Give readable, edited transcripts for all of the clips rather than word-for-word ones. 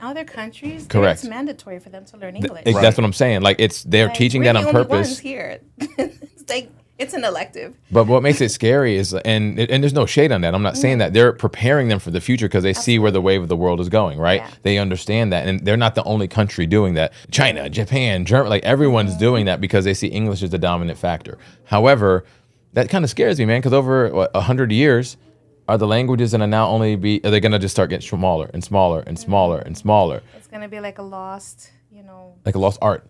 Other countries, Correct. it's mandatory for them to learn English. That's what I'm saying. Like they're teaching we're that the on only purpose. ones here. It's like it's an elective. But what makes it scary is, and there's no shade on that. I'm not saying that. They're preparing them for the future because they see where the wave of the world is going, right? Yeah. They understand that, and they're not the only country doing that. China, Japan, Germany, like everyone's doing that because they see English as the dominant factor. However, that kind of scares me, man, because over 100 years, are the languages going to now only be, are they going to just start getting smaller and smaller and smaller and smaller? It's going to be like a lost, Like a lost art.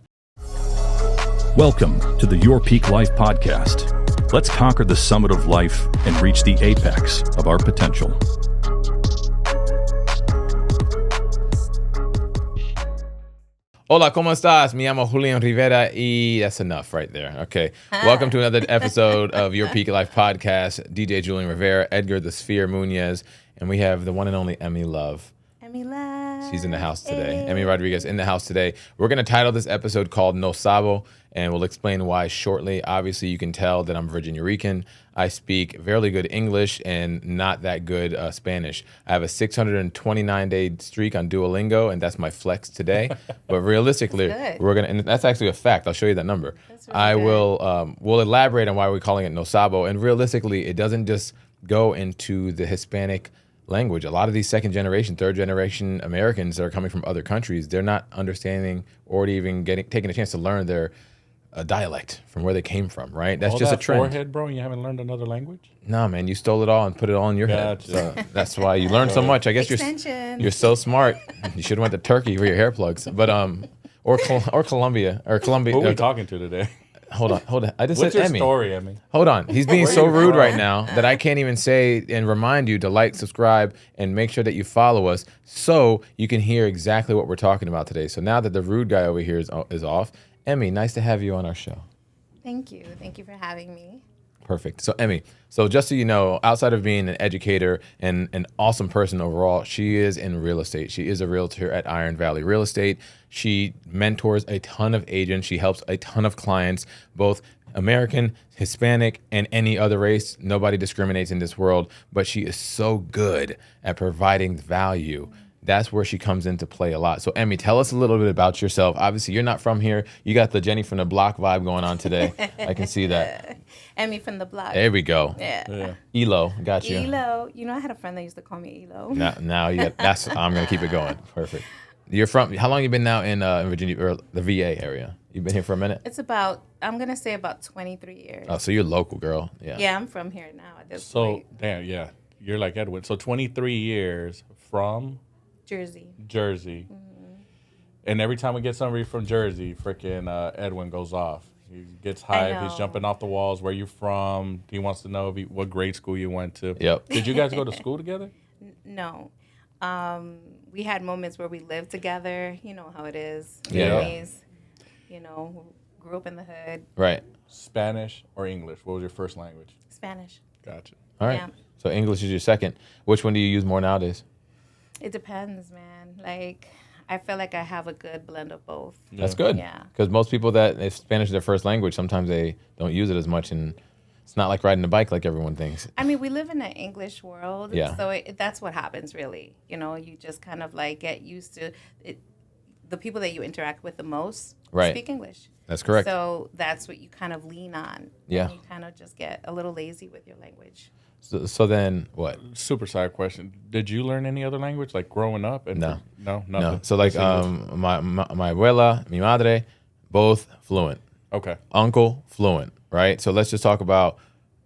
Welcome to the Your Peak Life podcast. Let's conquer the summit of life and reach the apex of our potential. Hola, ¿cómo estás? Me llamo Julian Rivera y that's enough right there. Okay. Welcome to another episode of Your Peak Life podcast. DJ Julian Rivera, Edgar the Sphere Munez, and we have the one and only Emy Love. Emy Love. She's in the house today. Emy Rodriguez in the house today. We're going to title this episode called No Sabo, and we'll explain why shortly. Obviously, you can tell that I'm Virginia Rican. I speak fairly good English and not that good Spanish. I have a 629-day streak on Duolingo, and that's my flex today. But realistically, we're going to, and that's actually a fact. I'll show you that number. That's really We'll elaborate on why we're calling it No Sabo. And realistically, it doesn't just go into the Hispanic language. A lot of these second generation, third generation Americans that are coming from other countries, they're not understanding or even taking a chance to learn their dialect from where they came from, right? That's all just that a trend. Forehead, bro, you haven't learned another language? No, man, you stole it all and put it all in your head. Gotcha. So that's why you learned so much. I guess you're so smart. You should have went to Turkey for your hair plugs, but or Colombia. Who are we talking to today? Hold on. I just What's said your Emy. story, Emy? Hold on. He's being Where so you rude from? right now that I can't even say and remind you to like, subscribe, and make sure that you follow us so you can hear exactly what we're talking about today. So now that the rude guy over here is off, Emy, nice to have you on our show. Thank you. Thank you for having me. Perfect. So Emy, just so you know, outside of being an educator and an awesome person overall, she is in real estate. She is a realtor at Iron Valley Real Estate. She mentors a ton of agents. She helps a ton of clients, both American, Hispanic, and any other race. Nobody discriminates in this world, but she is so good at providing value. That's where she comes into play a lot. So Emy, tell us a little bit about yourself. Obviously, you're not from here. You got the Jenny from the block vibe going on today. I can see that. Emy from the block. There we go. Yeah. Elo, got you. Elo. I had a friend that used to call me Elo. Now I'm gonna keep it going. Perfect. You're from? How long you been now in Virginia or the VA area? You've been here for a minute. It's I'm gonna say about 23 years. Oh, so you're local, girl. Yeah. Yeah, I'm from here now at this point. So, damn, yeah. You're like Edwin. So 23 years from Jersey. Mm-hmm. And every time we get somebody from Jersey, freaking Edwin goes off. He gets hyped. He's jumping off the walls. Where you from? He wants to know what grade school you went to. Yep. Did you guys go to school together? No. We had moments where we lived together. You know how it is. Yeah. Families, grew up in the hood. Right. Spanish or English? What was your first language? Spanish. Gotcha. All right. Yeah. So English is your second. Which one do you use more nowadays? It depends, man. Like, I feel like I have a good blend of both. That's good. Yeah. Because most people that if Spanish is their first language, sometimes they don't use it as much, and it's not like riding a bike like everyone thinks. I mean, we live in an English world, Yeah. so that's what happens, really. You just kind of like get used to it. The people that you interact with the most speak English. That's correct. So that's what you kind of lean on. Yeah. And you kind of just get a little lazy with your language. So then what? Super side question. Did you learn any other language like growing up? No. No, nothing. No. So like my abuela, mi madre, both fluent. Okay. Uncle, fluent, right? So let's just talk about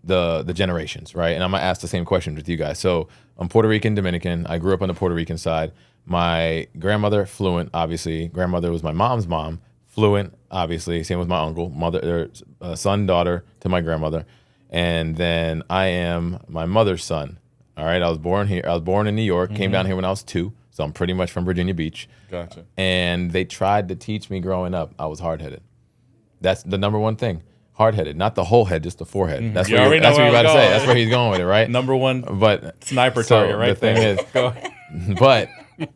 the generations, right? And I'm gonna ask the same question with you guys. So I'm Puerto Rican, Dominican. I grew up on the Puerto Rican side. My grandmother, fluent, obviously. Grandmother was my mom's mom, fluent, obviously. Same with my uncle, mother, son, daughter to my grandmother. And then I am my mother's son. All right, I was born here. I was born in New York, came down here when I was 2. So I'm pretty much from Virginia Beach. Gotcha. And they tried to teach me growing up. I was hard-headed. That's the number one thing. Hard-headed, not the whole head, just the forehead. That's what you're about to say. That's where he's going with it, right? Number one but sniper target right the thing there. is, but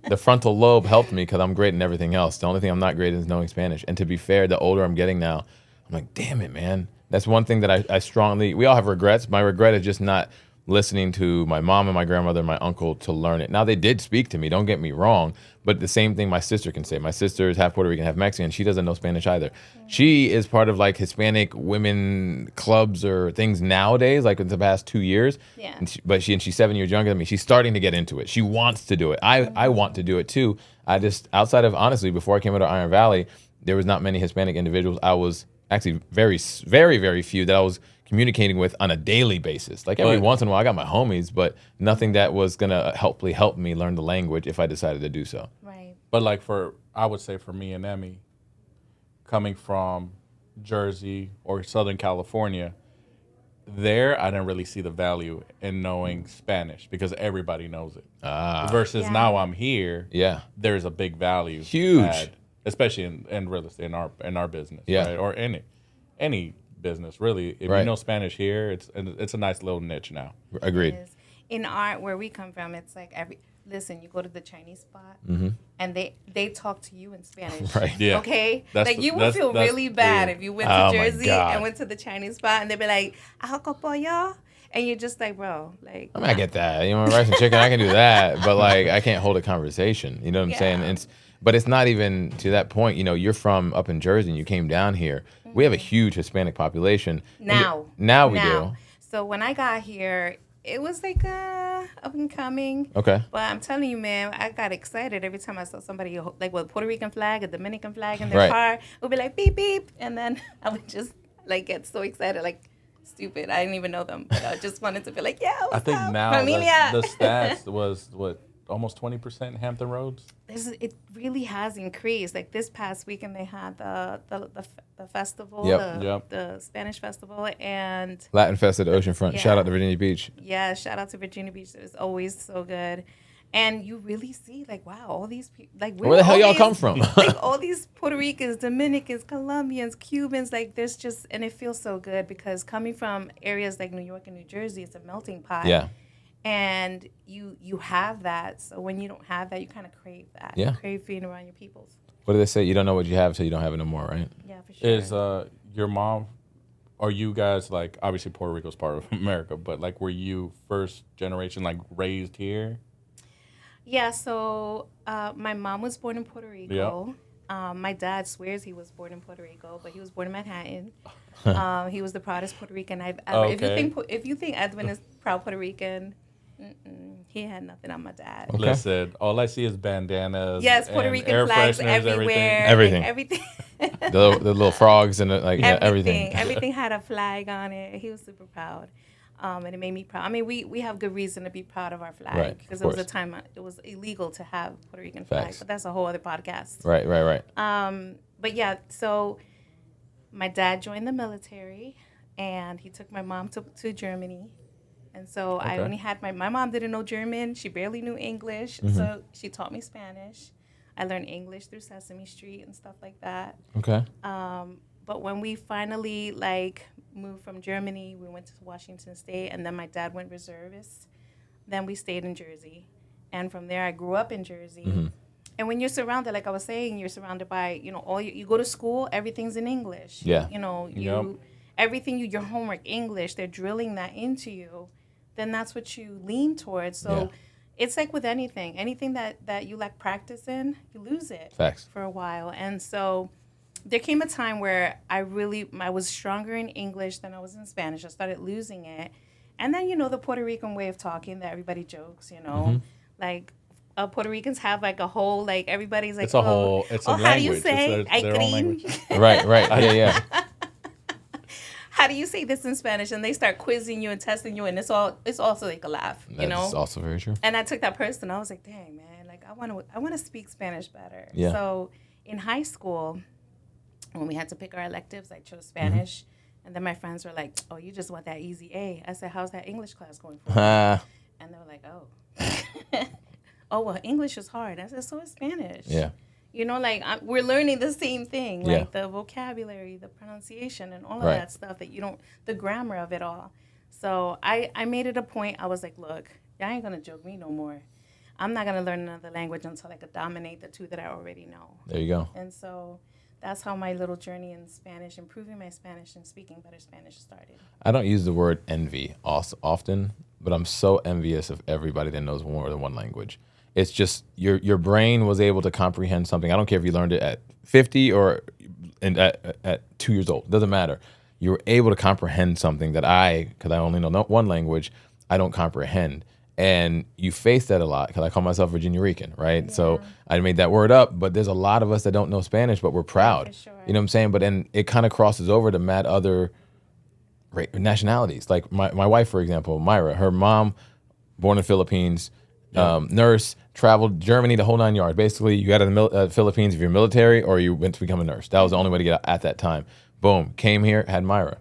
the frontal lobe helped me because I'm great in everything else. The only thing I'm not great in is knowing Spanish. And to be fair, the older I'm getting now, I'm like, damn it, man. That's one thing that I strongly, we all have regrets. My regret is just not listening to my mom and my grandmother and my uncle to learn it. Now, they did speak to me, don't get me wrong, but the same thing my sister can say. My sister is half Puerto Rican, half Mexican. She doesn't know Spanish either. She is part of like Hispanic women clubs or things nowadays, like in the past 2 years. Yeah. But she's 7 years younger than me. She's starting to get into it. She wants to do it. I want to do it too. I just, outside of, honestly, before I came out of Iron Valley, there was not many Hispanic individuals. I was actually very, very, very few that I was communicating with on a daily basis. Like every once in a while, I got my homies, but nothing that was gonna help me learn the language if I decided to do so. Right. But like I would say for me and Emy, coming from Jersey or Southern California, there I didn't really see the value in knowing Spanish because everybody knows it. Versus now I'm here, there's a big value. Huge. Especially in real estate, in our business, right? Or any business, really. If you know Spanish here, it's a nice little niche now. Agreed. In art, where we come from, it's like listen, you go to the Chinese spot, and they talk to you in Spanish. Right. Yeah. Okay? You would feel really bad if you went to Jersey and went to the Chinese spot, and they'd be like, "Ajo pollo," and you're just like, bro, like. I mean, I get that. You know, rice and chicken, I can do that, but like, I can't hold a conversation. You know what I'm saying? But it's not even to that point. You know, you're from up in Jersey and you came down here. We have a huge Hispanic population. Now we do. So when I got here, it was like up and coming. Okay. But I'm telling you, man, I got excited every time I saw somebody like with a Puerto Rican flag, a Dominican flag in their car. It would be like beep beep, and then I would just like get so excited, like stupid. I didn't even know them, but I just wanted to be like, yeah. I think now the stats was what. Almost 20% Hampton roads. It really has increased. Like this past weekend, they had the festival, the Spanish festival, and Latin Fest at the oceanfront. Shout out to Virginia Beach. Yeah, shout out to Virginia Beach. It was always so good, and you really see like, wow, all these people. Like where the hell y'all come from? Like all these Puerto Ricans, Dominicans, Colombians, Cubans. Like there's just, and it feels so good because coming from areas like New York and New Jersey, it's a melting pot. Yeah. And you have that. So when you don't have that, you kind of crave that. Yeah. You crave being around your peoples. What do they say? You don't know what you have until you don't have it no more, right? Yeah, for sure. Is your mom, are you guys, like, obviously Puerto Rico's part of America, but, like, were you first generation, like, raised here? Yeah, so my mom was born in Puerto Rico. Yep. My dad swears he was born in Puerto Rico, but he was born in Manhattan. He was the proudest Puerto Rican I've ever. Okay. If you think Edwin is proud Puerto Rican, he had nothing on my dad. Okay. Listen, all I see is bandanas. Yes, Puerto Rican flags everywhere. Everything. Like, everything. the little frogs and everything. Everything had a flag on it. He was super proud. And it made me proud. I mean, we have good reason to be proud of our flag because it was a time it was illegal to have Puerto Rican flag, but that's a whole other podcast. Right. But yeah, so my dad joined the military, and he took my mom to Germany, and so I only had my mom didn't know German. She barely knew English, so she taught me Spanish. I learned English through Sesame Street and stuff like that. Okay. But when we finally moved from Germany, we went to Washington State, and then my dad went reservist. Then we stayed in Jersey, and from there I grew up in Jersey. Mm-hmm. And when you're surrounded, like I was saying, you're surrounded by all you go to school, everything's in English. Yeah. Everything your homework English. They're drilling that into you. Then that's what you lean towards. So it's like with anything that you lack practice in, you lose it. Facts. For a while, and so. There came a time where I was stronger in English than I was in Spanish. I started losing it. And then, the Puerto Rican way of talking that everybody jokes, Mm-hmm. Like Puerto Ricans have like a whole, like everybody's like, it's a language. How do you say? It's their own language. Right. Yeah. How do you say this in Spanish? And they start quizzing you and testing you. And it's also like a laugh, That's also very true. And I took that personal. I was like, dang, man, like I want to speak Spanish better. Yeah. So in high school, when we had to pick our electives, I chose Spanish. Mm-hmm. And then my friends were like, oh, you just want that easy A. I said, how's that English class going for you? And they were like, oh. Oh, well, English is hard. I said, so is Spanish. Yeah. We're learning the same thing, like the vocabulary, the pronunciation, and all of that stuff the grammar of it all. So I made it a point. I was like, look, y'all ain't going to joke me no more. I'm not going to learn another language until I could dominate the two that I already know. There you go. And so that's how my little journey in Spanish, improving my Spanish and speaking better Spanish started. I don't use the word envy often, but I'm so envious of everybody that knows more than one language. It's just your brain was able to comprehend something. I don't care if you learned it at 50 or at 2 years old. It doesn't matter. You were able to comprehend something that because I only know one language, I don't comprehend. And you face that a lot because I call myself Virginia Rican, right? Yeah. So I made that word up, but there's a lot of us that don't know Spanish, but we're proud. Yeah, for sure. You know what I'm saying? But then it kind of crosses over to mad other nationalities. Like my wife, for example, Myra, her mom, born in the Philippines, nurse, traveled Germany, the whole 9 yards. Basically, you got in the Philippines if you're military or you went to become a nurse. That was the only way to get out at that time. Boom, came here, had Myra,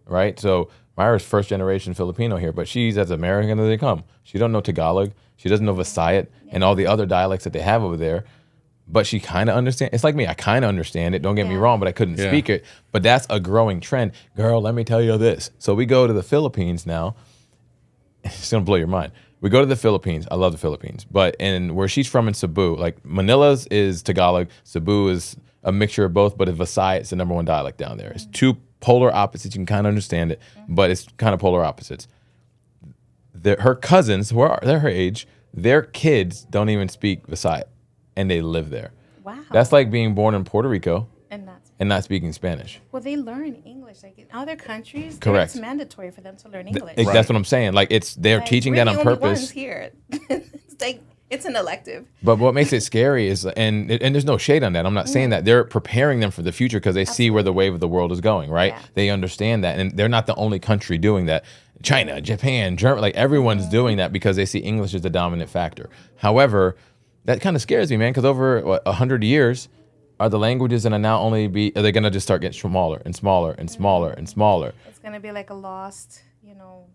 right? So Myra's first generation Filipino here, but she's as American as they come. She don't know Tagalog. She doesn't know Visayas and all the other dialects that they have over there. But she kind of understands. It's like me. I kind of understand it. Don't get me wrong, but I couldn't speak it. But that's a growing trend. Girl, let me tell you this. So we go to the Philippines now. It's going to blow your mind. We go to the Philippines. I love the Philippines. But where she's from in Sabo, like Manila's is Tagalog. Sabo is a mixture of both, but Visayas is the number one dialect down there. It's two polar opposites. You can kind of understand it, but it's kind of polar opposites. Her cousins, they're her age, their kids don't even speak Visayas, and they live there. Wow. That's like being born in Puerto Rico and not speaking Spanish. Well, they learn English. Like in other countries, correct. It's mandatory for them to learn English. That's what I'm saying. Like they're teaching that on purpose. We're the only ones here. It's like it's an elective. But what makes it scary is, and there's no shade on that. I'm not saying that. They're preparing them for the future because they see where the wave of the world is going, right? Yeah. They understand that. And they're not the only country doing that. China, Japan, Germany, like everyone's doing that because they see English as the dominant factor. However, that kind of scares me, man, because over 100 years, are the languages going to now are they going to just start getting smaller and smaller and smaller and smaller? It's going to be like a lost,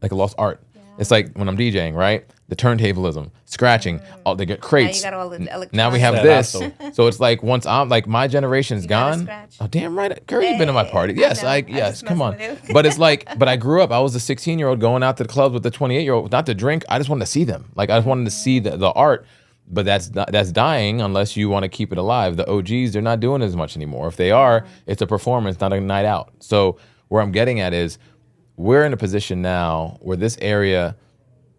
like a lost art. Yeah. It's like when I'm DJing, right? The turntablism, scratching, they get crates. Now you got all the electronics. Now we have this. So it's like once I'm like my generation's gone. Oh, damn right. Girl, you've been to my party. Yes, yes, come on. But it's like, but I grew up, I was a 16-year-old going out to the clubs with the 28-year-old, not to drink. I just wanted to see them. Like I just wanted to see the art. But that's dying unless you want to keep it alive. The OGs, they're not doing as much anymore. If they are, it's a performance, not a night out. So where I'm getting at is we're in a position now where this area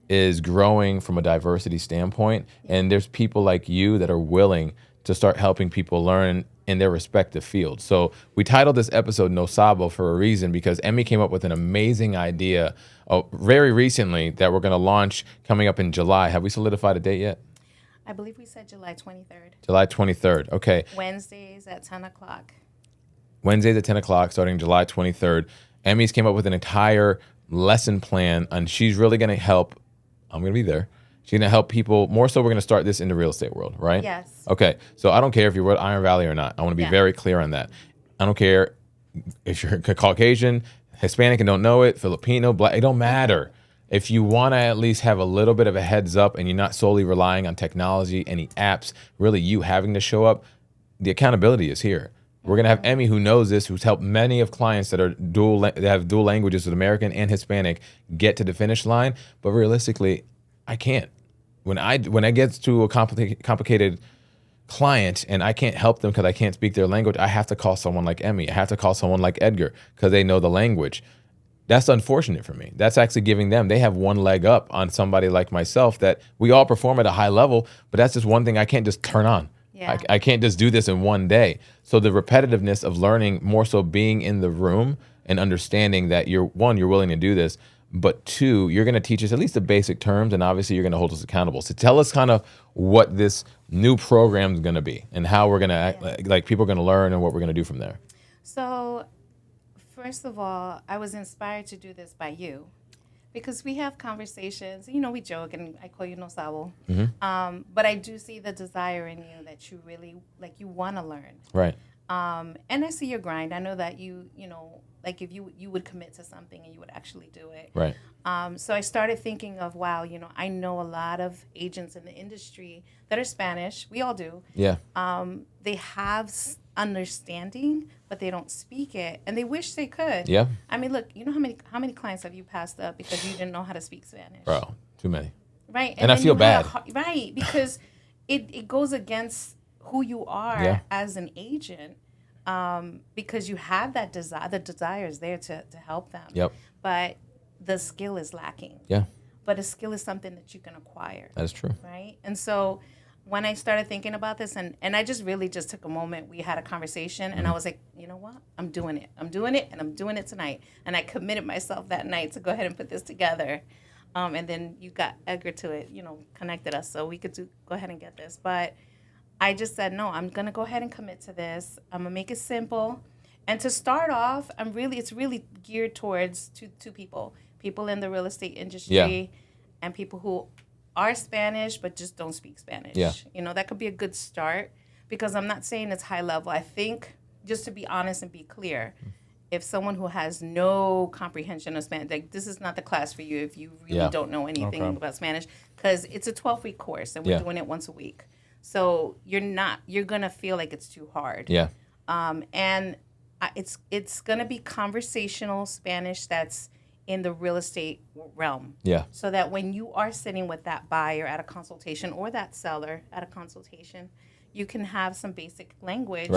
is growing from a diversity standpoint, and there's people like you that are willing to start helping people learn in their respective fields. So we titled this episode No Sabo for a reason, because Emy came up with an amazing idea very recently that we're going to launch coming up in July. Have we solidified a date yet? I believe we said July 23rd. July 23rd. Okay. Wednesdays at 10 o'clock. Wednesdays at 10 o'clock, starting July 23rd. Emy's came up with an entire lesson plan, and she's really going to help. I'm going to be there. She's going to help people. More so, we're going to start this in the real estate world, right? Yes. Okay. So I don't care if you're at Iron Valley or not. I want to be very clear on that. I don't care if you're Caucasian, Hispanic and don't know it, Filipino, Black. It don't matter. If you want to at least have a little bit of a heads up and you're not solely relying on technology, any apps, really you having to show up, the accountability is here. We're going to have Emy, who knows this, who's helped many of clients that are that have dual languages with American and Hispanic get to the finish line. But realistically, I can't. When I get to a complicated client and I can't help them because I can't speak their language, I have to call someone like Emy. I have to call someone like Edgar because they know the language. That's unfortunate for me. That's actually giving them, they have one leg up on somebody like myself that we all perform at a high level, but that's just one thing I can't just turn on. Yeah. I can't just do this in one day. So the repetitiveness of learning, more so being in the room and understanding that you're willing to do this, but two, you're going to teach us at least the basic terms, and obviously you're going to hold us accountable. So tell us kind of what this new program is going to be and how we're going to act, like people are going to learn and what we're going to do from there. So first of all, I was inspired to do this by you because we have conversations. We joke and I call you No Sabo. Mm-hmm. But I do see the desire in you that you really, you want to learn. Right. And I see your grind. I know that you if you would commit to something and you would actually do it. Right. So I started thinking of, wow, I know a lot of agents in the industry that are Spanish. We all do. Yeah. They have understanding, but they don't speak it, and they wish they could. Yeah. I mean, look, how many clients have you passed up because you didn't know how to speak Spanish? Bro, too many. Right. And I feel bad. Right, because it goes against who you are as an agent, because you have that desire. The desire is there to help them. Yep. But the skill is lacking. Yeah. but a skill is something that you can acquire. That is true. Right? And so when I started thinking about this, and I just really just took a moment, we had a conversation, and I was like, you know what? I'm doing it, and I'm doing it tonight. And I committed myself that night to go ahead and put this together. And then you got Edgar to it, connected us so we could go ahead and get this. But I just said, no, I'm going to go ahead and commit to this. I'm going to make it simple. And to start off, it's really geared towards two people in the real estate industry and people who are Spanish but just don't speak Spanish. Yeah. That could be a good start, because I'm not saying it's high level. I think, just to be honest and be clear, if someone who has no comprehension of Spanish, like, this is not the class for you if you really don't know anything about Spanish, because it's a 12-week course and we're doing it once a week. So you're going to feel like it's too hard. Yeah. And it's going to be conversational Spanish that's in the real estate realm. Yeah. So that when you are sitting with that buyer at a consultation or that seller at a consultation, you can have some basic language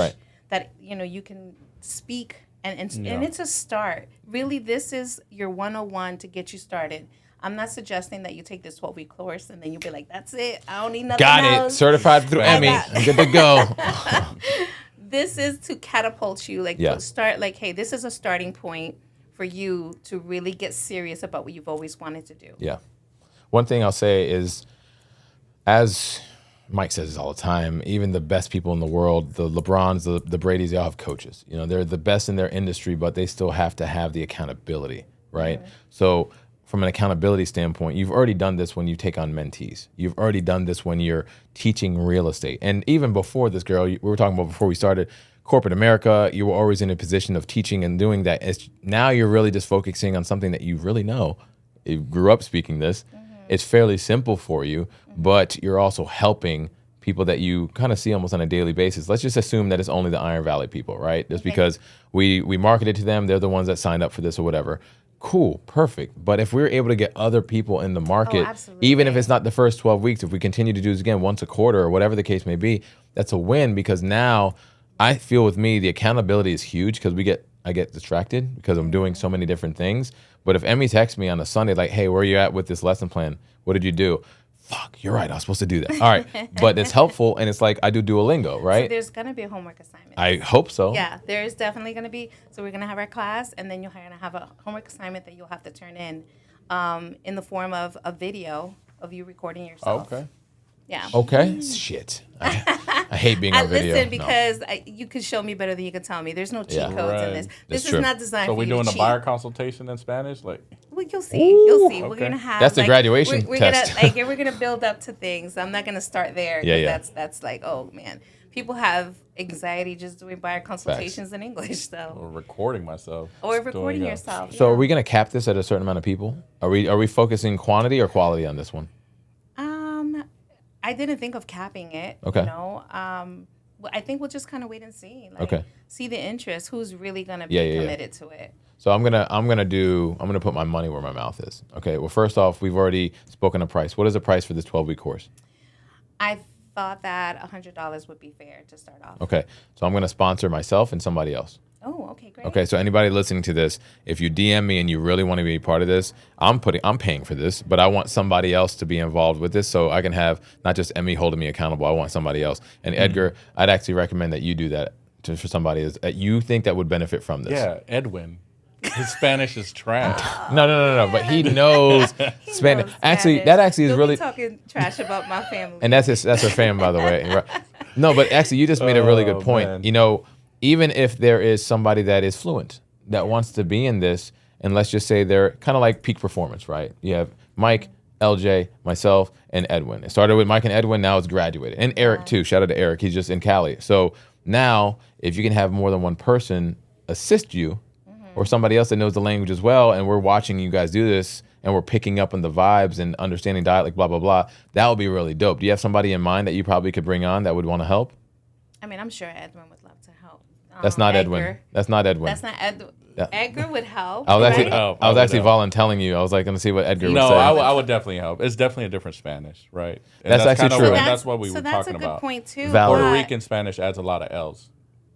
that, you can speak. And it's a start. Really, this is your 101 to get you started. I'm not suggesting that you take this 12-week course and then you'll be like, that's it. I don't need nothing else. Got it. Certified through Emy. I'm good to go. This is to catapult you. Start like, hey, this is a starting point for you to really get serious about what you've always wanted to do. Yeah. One thing I'll say is, as Mike says this all the time, even the best people in the world, the LeBrons, the Bradys, they all have coaches. They're the best in their industry, but they still have to have the accountability, right? Mm-hmm. So from an accountability standpoint, you've already done this when you take on mentees. You've already done this when you're teaching real estate. And even before this, girl, we were talking about before we started, corporate America, you were always in a position of teaching and doing that. Now you're really just focusing on something that you really know. You grew up speaking this. Mm-hmm. It's fairly simple for you, but you're also helping people that you kind of see almost on a daily basis. Let's just assume that it's only the Iron Valley people, right? Just because we marketed to them, they're the ones that signed up for this or whatever. Cool, perfect. But if we're able to get other people in the market, even if it's not the first 12 weeks, if we continue to do this again once a quarter or whatever the case may be, that's a win, because now I feel with me, the accountability is huge, because I get distracted because I'm doing so many different things. But if Emy texts me on a Sunday, like, hey, where are you at with this lesson plan? What did you do? Fuck, you're right. I was supposed to do that. All right. But it's helpful, and it's like I do Duolingo, right? So there's going to be a homework assignment. I hope so. Yeah, there is definitely going to be. So we're going to have our class, and then you're going to have a homework assignment that you'll have to turn in the form of a video of you recording yourself. Okay. Yeah. Okay. Shit. I hate being on video. Listen, because you could show me better than you can tell me. There's no cheat codes in this. This is not designed for you to cheat. So we're doing a buyer consultation in Spanish? Well, you'll see. You'll see. Okay. We're going to have... That's the graduation test. We're going to build up to things. I'm not going to start there. Yeah. That's like, oh, man. People have anxiety just doing buyer consultations in English, though. Or recording myself. Or recording yourself. So are we going to cap this at a certain amount of people? Are we focusing quantity or quality on this one? I didn't think of capping it. Okay. I think we'll just kind of wait and see. See the interest. Who's really gonna be committed to it? So I'm gonna put my money where my mouth is. Okay. Well, first off, we've already spoken a price. What is the price for this 12-week course? I thought that $100 would be fair to start off. Okay. So I'm gonna sponsor myself and somebody else. Oh, okay, great. Okay, so anybody listening to this, if you DM me and you really want to be a part of this, I'm paying for this, but I want somebody else to be involved with this, so I can have not just Emy holding me accountable. I want somebody else. And Edgar, I'd actually recommend that you do that for somebody that you think that would benefit from this. Yeah, Edwin. His Spanish is trash. No. But he knows Spanish. Actually, that actually is really talking trash about my family. And that's her family, by the way. No, but actually, you just made a really good point. Man. Even if there is somebody that is fluent that wants to be in this, and let's just say they're kind of like peak performance, right? You have Mike, LJ, myself, and Edwin. It started with Mike and Edwin, now it's graduated. And Eric too, shout out to Eric, he's just in Cali. So now, if you can have more than one person assist you, or somebody else that knows the language as well, and we're watching you guys do this, and we're picking up on the vibes and understanding dialect, blah, blah, blah, that would be really dope. Do you have somebody in mind that you probably could bring on that would want to help? I mean, I'm sure Edwin would love to help. That's not Edwin. That's not Edwin. That's not Edwin. Yeah. Edgar would help. I was actually volunteering you. I was like going to see what Edgar would say. No, I would definitely help. It's definitely a different Spanish, right? And that's actually true. That's what we were talking about. So that's a good point too. Puerto Rican Spanish adds a lot of L's.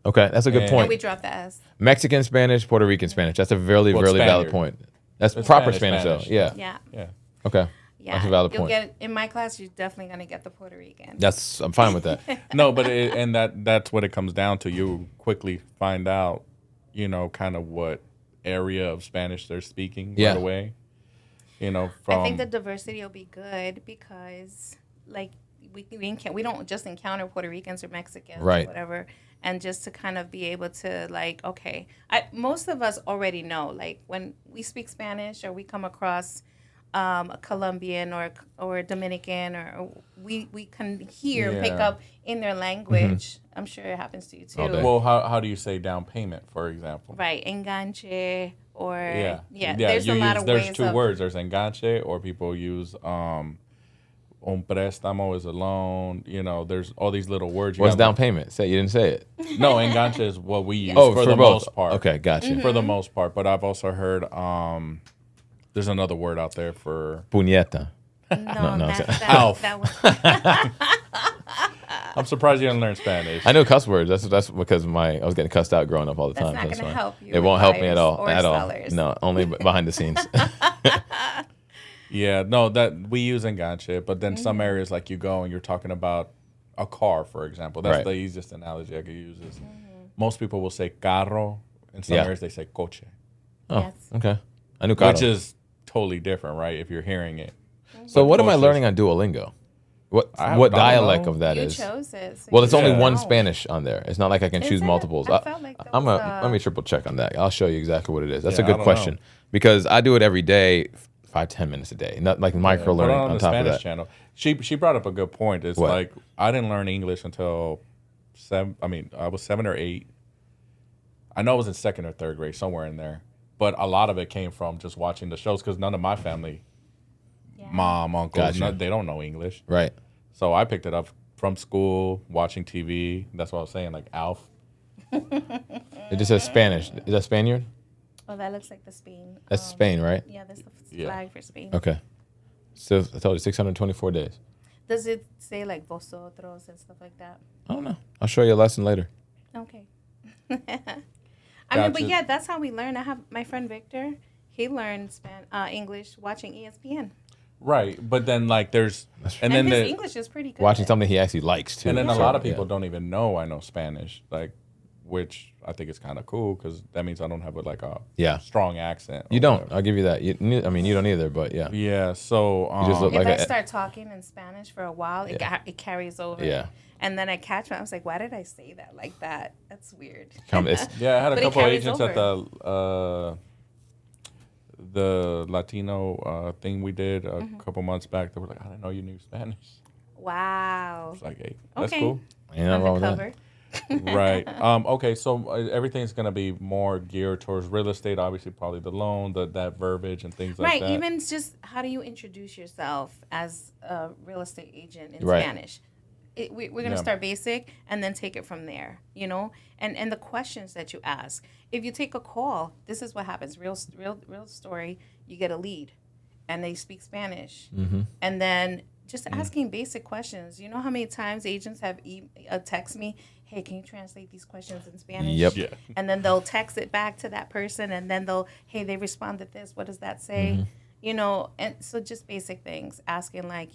Okay, that's a good point. And we drop the S. Mexican Spanish, Puerto Rican Spanish. That's a really valid point. That's proper Spanish though. Yeah. Yeah. Okay. Yeah, That's a valid you'll point. get in my class. You're definitely gonna get the Puerto Rican. I'm fine with that. No, but that's what it comes down to. You quickly find out, kind of what area of Spanish they're speaking Yeah. right away. I from think the diversity will be good because, like, we don't just encounter Puerto Ricans or Mexicans Right. or whatever, and just to kind of be able to, like, okay, most of us already know, like, when we speak Spanish or we come across a Colombian or a Dominican, or we can hear, pick Yeah. up in their language. I'm sure it happens to you too. All day. well, how do you say down payment, for example? Right, enganche or Yeah. There's a lot of there's ways two of, words. There's enganche, or people use un préstamo is a loan. There's all these little words. What's down payment? You didn't say it. No, enganche is what we use Oh, for the both. most part. Okay, gotcha. For the most part. But I've also heard there's another word out there for Puñeta. no, Alf. that was I'm surprised you didn't learn Spanish. I know cuss words. That's because I was getting cussed out growing up all the That's time. not so that's gonna fine. help you It won't with help me at buyers all. or At all. sellers. No, only behind the scenes. Yeah, no, that we use enganche, but then some areas like you go and you're talking about a car, for example. That's Right. the easiest analogy I could use. Is most people will say carro. In some Yeah. areas they say coche, Oh, Yes. okay. I knew carro. which is totally different, right? If you're hearing it. So But what am I coche is- learning on Duolingo? What I don't dialect know. of that you is? chose it. So Well, you it's only should one know. Spanish on there. It's not like I can Is choose it? multiples. I felt like that I'm was, let me triple check on that. I'll show you exactly what it is. That's Yeah, a I good don't question know. because I do it every day, 5-10 minutes a day. Not like micro Put learning it on on the top Spanish of that. channel. She brought up a good point. It's What? like I didn't learn English until I was 7 or 8. I know I was in 2nd or 3rd grade, somewhere in there. But a lot of it came from just watching the shows because none of my family, Yeah. mom, uncles, Gotcha. they don't know English. Right. So I picked it up from school, watching TV. That's what I was saying, like Alf. It just says Spanish. Is that Spaniard? Oh, that looks like the Spain. That's Spain, right? Yeah, that's the Yeah. flag for Spain. Okay. So I told you 624 days. Does it say like vosotros and stuff like that? I don't know. I'll show you a lesson later. Okay. I mean, but Gotcha. yeah, that's how we learn. I have my friend Victor. He learned English watching ESPN, Right. But then, like, there's. and then his the, English is pretty good. Watching something he actually likes too. and then a So, lot of yeah. people don't even know I know Spanish, like, which I think is kind of cool because that means I don't have a Yeah. strong accent. or You don't. whatever. I'll give you that. You don't either, but yeah. Yeah. So You just look if like I a- start talking in Spanish for a while, it carries over. Yeah. And then I catch me. I was like, why did I say that like that? That's weird. It's- yeah, I had a But it couple of carries agents over. at the Latino thing we did a couple months back. They were like, I didn't know you knew Spanish. Wow. I was like, hey, that's Okay. cool. Ain't nothing wrong with that. Undercover. Right. Okay. So everything's gonna be more geared towards real estate. Obviously, probably the loan, that verbiage, and things like Right. that. Even just how do you introduce yourself as a real estate agent in Right. Spanish? We're going to Yeah. start basic and then take it from there, and the questions that you ask. If you take a call, this is what happens. Real story. You get a lead, and they speak Spanish, and then just asking basic questions. You know how many times agents have text me, "Hey, can you translate these questions in Spanish?" Yep. Yeah. And then they'll text it back to that person, and then hey, they responded this. What does that say? And so just basic things, asking like,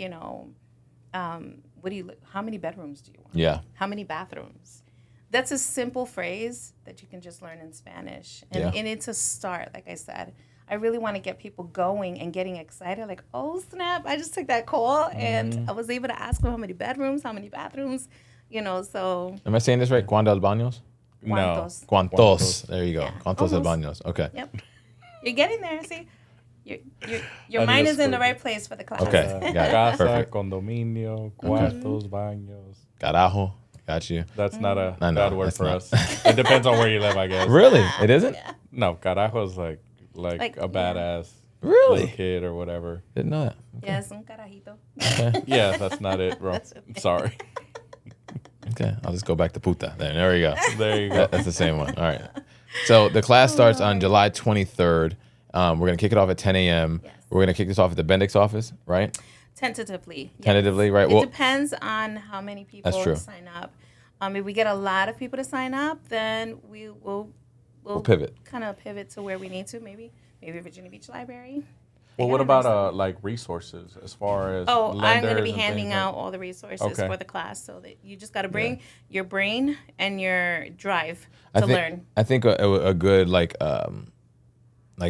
how many bedrooms do you want? Yeah. How many bathrooms? That's a simple phrase that you can just learn in Spanish. And, Yeah. and it's a start, like I said. I really want to get people going and getting excited. Like, oh, snap, I just took that call and I was able to ask them how many bedrooms, how many bathrooms, so Am I saying this right? ¿Cuántos baños? No. cuantos. ¿Cuántos? There you go. Yeah. ¿Cuántos Almost. baños? Okay. Yep. You're getting there, see? Your mind is in the right place for the class. Okay. Got it. Casa, Perfect. condominio, cuartos, baños. Carajo. Got you. That's not a I know, bad word that's for not. us. It depends on where you live, I guess. Really? It isn't? No, carajo is like Like, a badass Really? little kid or whatever. Didn't know that. Yes, un carajito. Yeah, that's not it, bro. That's okay. Sorry. Okay. I'll just go back to puta. There we go. There you go. That's the same one. All right. So the class starts on July 23rd. We're going to kick it off at 10 a.m. Yes. We're going to kick this off at the Bendix office, right? Tentatively. yes. Tentatively, right? It Well, depends on how many people That's true. sign up. If we get a lot of people to sign up, then we'll pivot. Kind of pivot to where we need to. Maybe Virginia Beach Library. Well, what about like resources as far as Oh, I'm going to lenders be and handing things out all the resources Okay. for the class, so that you just got to bring your brain and your drive to learn. I think a good like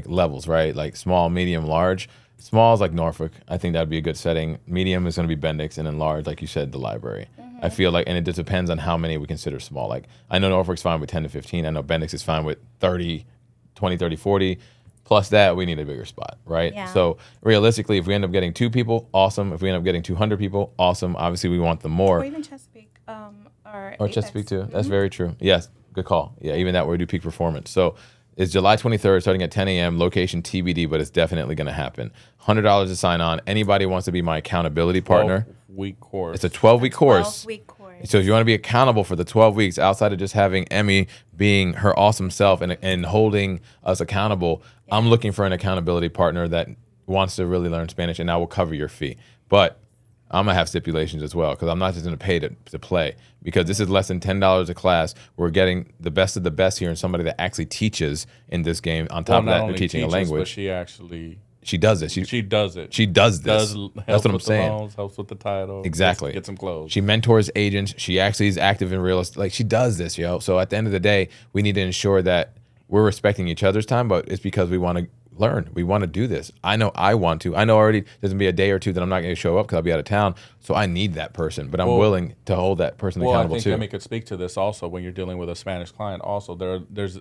levels, right? Like small, medium, large. Small is like Norfolk. I think that'd be a good setting. Medium is going to be Bendix, and then large, like you said, the library. I feel like, and it just depends on how many we consider small. Like I know Norfolk's fine with 10 to 15. I know Bendix is fine with 30, 20, 30, 40. Plus that, we need a bigger spot, right? Yeah. So realistically, if we end up getting 2 people, awesome. If we end up getting 200 people, awesome. Obviously, we want them more. Or even Chesapeake. Or Or Chesapeake too. That's very true. Yes, good call. Yeah, even that we do peak performance. So it's July 23rd, starting at 10 a.m. Location TBD, but it's definitely going to happen. $100 to sign on. Anybody wants to be my accountability partner? 12-week course. It's a 12-week course. 12-week course. So if you want to be accountable for the 12 weeks, outside of just having Emy being her awesome self and holding us accountable, I'm looking for an accountability partner that wants to really learn Spanish, and I will cover your fee. But I'm going to have stipulations as well, because I'm not just going to pay to play, because this is less than $10 a class. We're getting the best of the best here, and somebody that actually teaches in this game. On top of that, they're teaching a language. But she actually... She does it. She does it. She does this. That's what I'm with saying. The loans, helps with the title. Exactly. Get some clothes. She mentors agents. She actually is active in real estate. Like, she does this, yo. So at the end of the day, we need to ensure that we're respecting each other's time, but it's because we want to learn. We want to do this. I know I want to. I know already there's going to be a day or two that I'm not going to show up because I'll be out of town. So I need that person, but I'm willing to hold that person accountable too. I think Emy could speak to this also when you're dealing with a Spanish client. Also,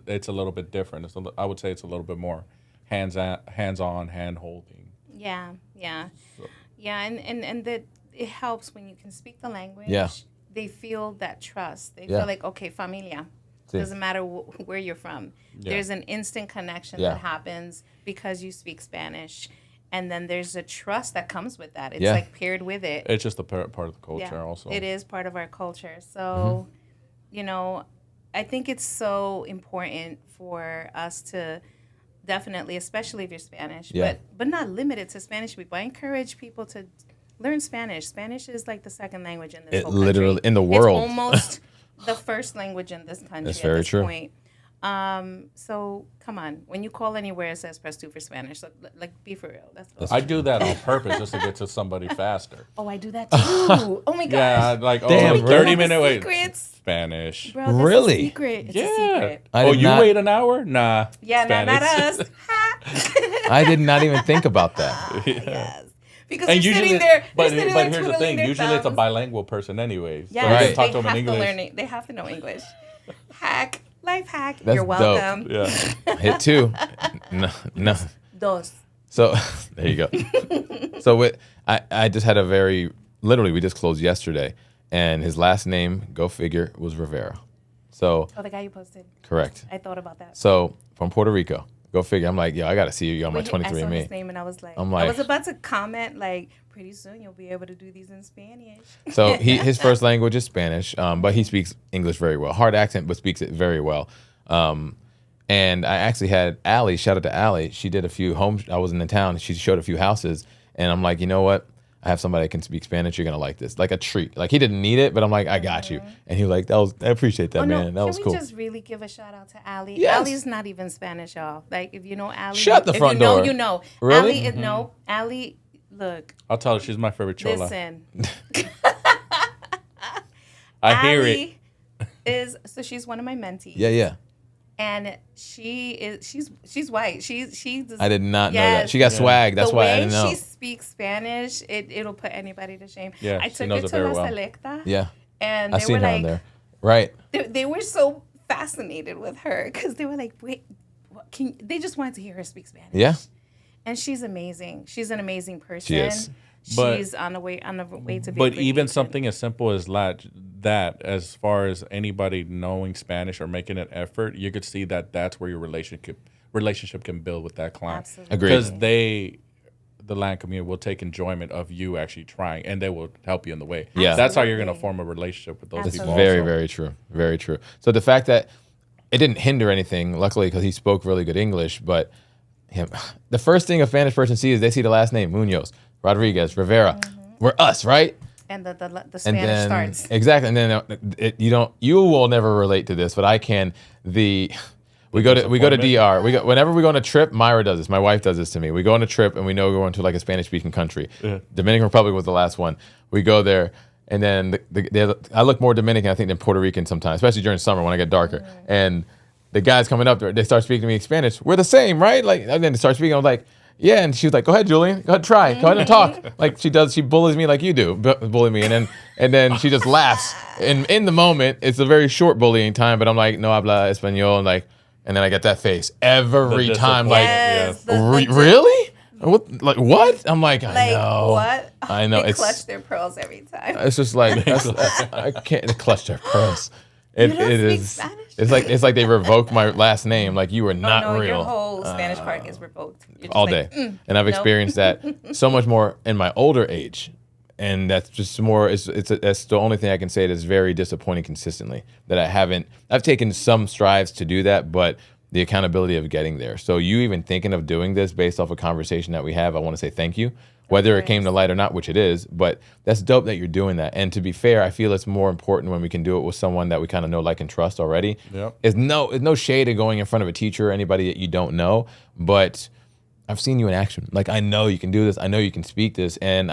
it's a little bit different. I would say it's a little bit more hands-on, hand-holding. Yeah. And that it helps when you can speak the language. Yeah. They feel that trust. They feel like, okay, familia. Doesn't matter where you're from. Yeah. There's an instant connection that happens because you speak Spanish. And then there's a trust that comes with that. It's like paired with it. It's just a part of the culture also. It is part of our culture. So, I think it's so important for us to definitely, especially if you're Spanish, but not limited to Spanish people. I encourage people to learn Spanish. Spanish is like the second language in this whole country. Literally in the world. It's almost the first language in this country. That's very true. Point. So come on, when you call anywhere, it says press 2 for Spanish. So like, be for real. That's I do that on purpose just to get to somebody faster. Oh, I do that too. Oh my gosh. Yeah, like Damn, 30-minute wait. Secrets. Spanish. Bro, that's Really? a secret. It's a Yeah. secret. You wait an hour? Nah. Yeah, not Spanish. us. I did not even think about that. Yes. Because And they're usually, sitting there. but they're sitting here's there the twiddling thing. their Usually, it's a thumbs. bilingual person, anyways. Yeah, So you Right. can talk to them in have English. to learn it. They have to know English. Life hack. That's You're welcome. Yeah. Hit 2. No. Dos. So there you go. So I just had literally we just closed yesterday, and his last name, go figure, was Rivera. So Oh, the guy you posted. correct. I thought about that. So from Puerto Rico, go figure. I'm like, yo, I got to see you on my Wait, I saw 23andMe. his name and I was like, I'm I like- was about to comment like, pretty soon you'll be able to do these in Spanish. So his first language is Spanish, but he speaks English very well. Hard accent, but speaks it very well. And I actually had Allie, shout out to Allie. She did a few homes. I was in the town. She showed a few houses. And I'm like, you know what? I have somebody that can speak Spanish. You're going to like this. Like a treat. Like he didn't need it, but I'm like, I got you. And he was like, I appreciate that, man. That was cool. Can we just really give a shout out to Allie? Yes. Allie's not even Spanish, y'all. Like, if you know Allie. Shut the front door. You know. Really? Allie, no. Allie, look, I'll tell her she's my favorite chola. listen. I hear it. Allie so she's one of my mentees. Yeah. And she's white. She's I did not know that. She got swag. That's why I didn't know. The way she speaks Spanish, it'll put anybody to shame. Yeah, I she took knows her it to very La well. Selecta. Yeah. And I they seen were her on like, there. Right. they were so fascinated with her because they were like, wait, they just wanted to hear her speak Spanish. Yeah. And she's amazing. She's an amazing person. She is. She's on the way to be. But even something as simple as that, as far as anybody knowing Spanish or making an effort, you could see that that's where your relationship can build with that client. Absolutely. Agreed. Because the land community will take enjoyment of you actually trying, and they will help you in the way. Yeah. That's how you're going to Absolutely. form a relationship with those That's people. Very, also. very true. Very true. So the fact that it didn't hinder anything, luckily, because he spoke really good English, but the first thing a Spanish person sees is they see the last name, Munoz, Rodriguez, Rivera. We're us, right? And the And Spanish then starts. exactly, and then you will never relate to this, but I can. We go to DR. Whenever we go on a trip. Myra does this. My wife does this to me. We go on a trip and we know we're going to like a Spanish speaking country. Yeah. Dominican Republic was the last one. We go there and then I look more Dominican I think than Puerto Rican sometimes, especially during summer when I get darker. And the guys coming up there, they start speaking to me in Spanish. We're the same, right? Like, and then they start speaking. I was like, yeah. And she was like, go ahead, Julian. Go ahead, try. Go ahead and talk. Like she does. She bullies me like you do. Bully me, and then she just laughs. And in the moment, it's a very short bullying time. But I'm like, no habla español, and then I get that face every time. Yes, really? What? I'm like, I know. What? I know. They clutch their pearls every time. It's just like I can't clutch their pearls. It is. Spanish? It's like they revoked my last name. Like you are not no, real. Your whole Spanish part is revoked. All day. And I've experienced that so much more in my older age. And that's just more. That's the only thing I can say that's very disappointing consistently. That I've taken some strides to do that, but the accountability of getting there. So you even thinking of doing this based off a conversation that we have, I want to say thank you. Whether it came to light or not, which it is, but that's dope that you're doing that. And to be fair, I feel it's more important when we can do it with someone that we kind of know, like, and trust already. Yep. It's no shade of going in front of a teacher or anybody that you don't know, but I've seen you in action. Like, I know you can do this. I know you can speak this. And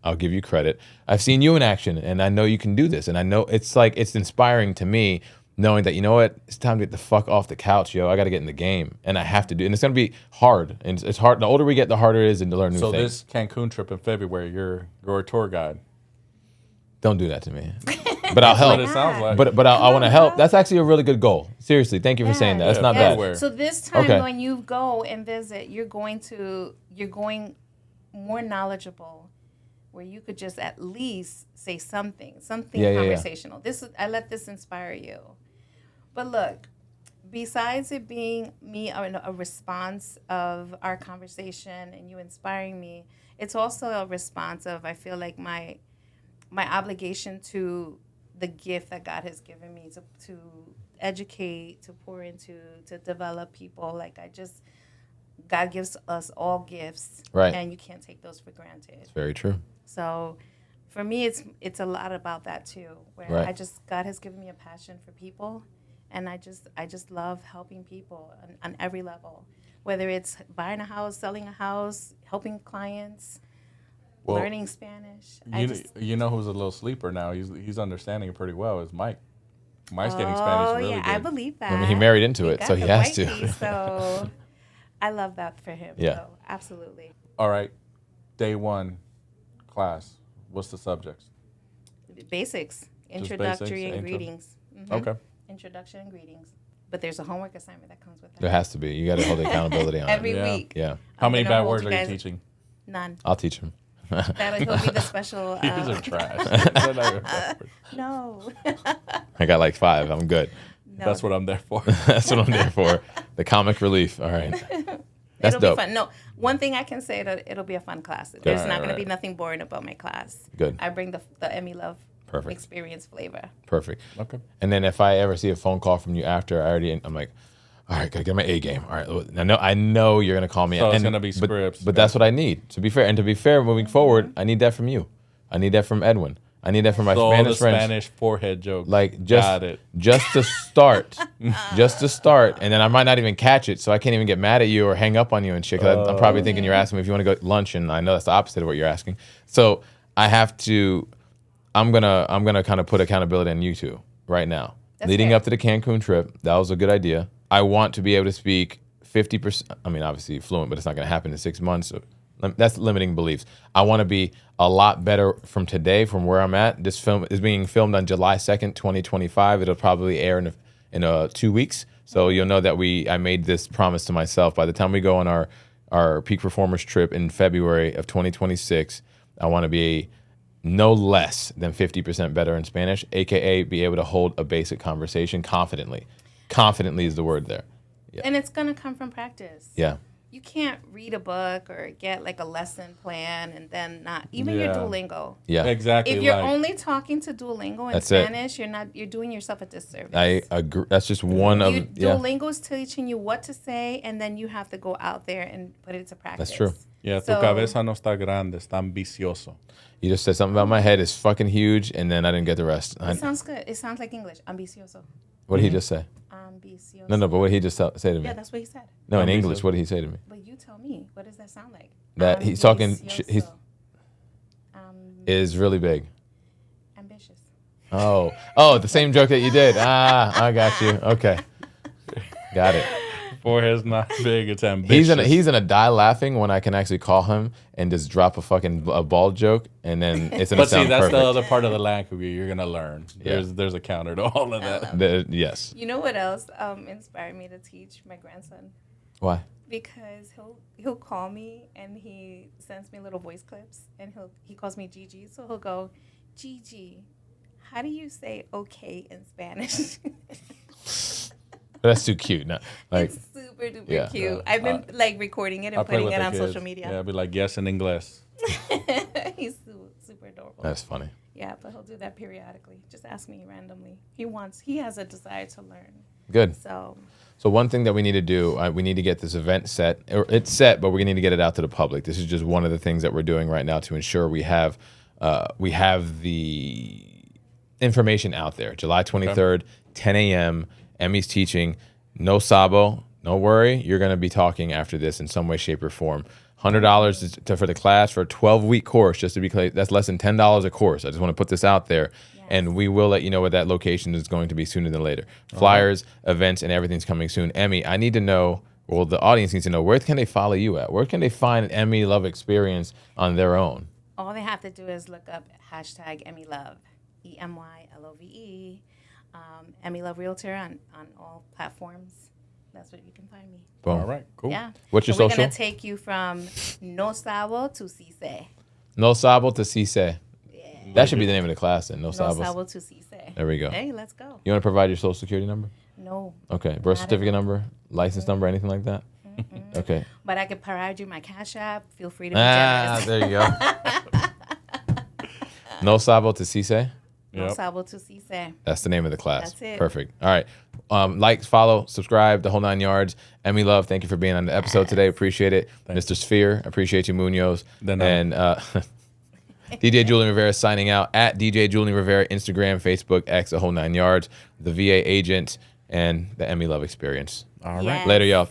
I'll give you credit. I've seen you in action and I know you can do this. And I know it's inspiring to me knowing that, you know what, it's time to get the fuck off the couch, yo. I got to get in the game, and I have to do. And it's gonna be hard, and it's hard. The older we get, the harder it is to learn new things. So this Cancun trip in February, you're a tour guide. Don't do that to me. But I'll help. That's what it sounds like. But I want to help. That's actually a really good goal. Seriously, thank you for saying that. That's not bad. So this time when you go and visit, you're going more knowledgeable, where you could just at least say something conversational. Yeah. I let this inspire you. But look, besides it being a response of our conversation and you inspiring me, it's also a response of, I feel like, my obligation to the gift that God has given me to educate, to pour into, to develop people. God gives us all gifts, right? And you can't take those for granted. It's very true. So for me, it's a lot about that too, where God has given me a passion for people. And I just love helping people on every level, whether it's buying a house, selling a house, helping clients, learning Spanish. You know who's a little sleeper now? He's understanding it pretty well. Is Mike? Mike's getting Spanish really good. I believe that. I mean, he married into it, so he has to. So I love that for him. Yeah, so, absolutely. All right, day one class. What's the subjects? Basics, introductory and greetings. Mm-hmm. Okay. Introduction and greetings. But there's a homework assignment that comes with that. There has to be. You got to hold accountability on every it. week. Yeah. How many bad words are you teaching? None. I'll teach him. He'll be the special. These are trash. No. I got like 5. I'm good. No. That's what I'm there for. That's what I'm there for. The comic relief. All right. That's it'll dope. Be fun. No, one thing I can say that it'll be a fun class. There's not going to be nothing boring about my class. Good. I bring the Emy Love perfect experience flavor. Perfect. Okay. And then if I ever see a phone call from you after, I'm like, all right, gotta get my A game. All right, I know you're gonna call me. So it's gonna be scripts. But that's what I need. To be fair, moving forward, I need that from you. I need that from Edwin. I need that from my Spanish friends. Spanish forehead joke. Like Got it. just to start, and then I might not even catch it, so I can't even get mad at you or hang up on you and shit. Because I'm probably thinking you're asking me if you want to go lunch, and I know that's the opposite of what you're asking. So I have to. I'm gonna kind of put accountability on you two right now. Leading up to the Cancun trip, that was a good idea. I want to be able to speak 50%. I mean, obviously fluent, but it's not going to happen in 6 months. So that's limiting beliefs. I want to be a lot better from today, from where I'm at. This film is being filmed on July 2nd, 2025. It'll probably air in 2 weeks. So you'll know that I made this promise to myself. By the time we go on our peak performers trip in February of 2026, I want to be no less than 50% better in Spanish, aka be able to hold a basic conversation confidently. Confidently is the word there. Yeah. And it's gonna come from practice. Yeah. You can't read a book or get like a lesson plan and then not even your Duolingo. Yeah. Exactly. If you're only talking to Duolingo in Spanish, you're doing yourself a disservice. I agree. That's just one of Duolingo is teaching you what to say, and then you have to go out there and put it to practice. That's true. Yeah, tu cabeza no está grande, está ambicioso. You just said something about my head is fucking huge, and then I didn't get the rest. It sounds good. It sounds like English. Ambicioso. What did he just say? ambicioso. No, but what did he just say to me? Yeah, that's what he said. No, in Ambicioso. English, what did he say to me? But you tell me, what does that sound like? That he's talking, he's Ambicioso. is really big. Ambitious. Oh, the same joke that you did. I got you. Okay. Got it. Forehead's not big, it's ambitious. He's gonna die laughing when I can actually call him and just drop a bald joke, and then it's gonna But see, sound that's perfect. the other part of the language you're gonna learn. Yeah. There's a counter to all of that. Yes. You know what else inspired me to teach my grandson? Why? Because he'll call me and he sends me little voice clips, and he calls me Gigi. So he'll go, Gigi, how do you say okay in Spanish? That's too cute. No, like, it's super duper yeah. cute. I've been recording it I and play putting with it the on kids. social media. Yeah, I'll be like, yes in English. He's super adorable. that's funny. Yeah, but he'll do that periodically. Just ask me randomly. He has a desire to learn. Good. So one thing that we need to do, we need to get this event set. It's set, but we're going to need to get it out to the public. This is just one of the things that we're doing right now to ensure we have the information out there. July 23rd, 10 a.m. Emy's teaching. No Sabo. No worry. You're going to be talking after this in some way, shape, or form. $100 for the class for a 12-week course. Just to be clear, that's less than $10 a course. I just want to put this out there. Yes. And we will let you know what that location is going to be sooner than later. Flyers, events, and everything's coming soon. Emy, I need to know, well, the audience needs to know, where can they follow you at? Where can they find Emy Love Experience on their own? all they have to do is look up hashtag Emy Love, EMYLOVE. Emy Love Realtor on all platforms. That's where you can find me. Boom. All right, cool. Yeah. What's your So we're social? going to take you from No Sabo to Cise. No Sabo to Cise. Yeah. That should be the name of the class then. No No Sabo. Sabo to Cise. There we go. Hey, let's go. You want to provide your social security number? No. Okay. Birth Not at certificate all. number? License number? Anything like that? Okay. But I could provide you my Cash App. Feel free to be generous. There you go. No Sabo to Cise. No Yep. Sabo to Cise. That's the name of the class. That's it. Perfect. All right. Like, follow, subscribe, the whole 9 yards. Emy Love, thank you for being on the episode today. Appreciate it. Mr. Sphere, appreciate you, Munoz. And DJ Julian Rivera signing out at DJ Julian Rivera, Instagram, Facebook, X, the whole 9 yards, the VA agent, and the Emy Love Experience. All right. Yes. Later, y'all.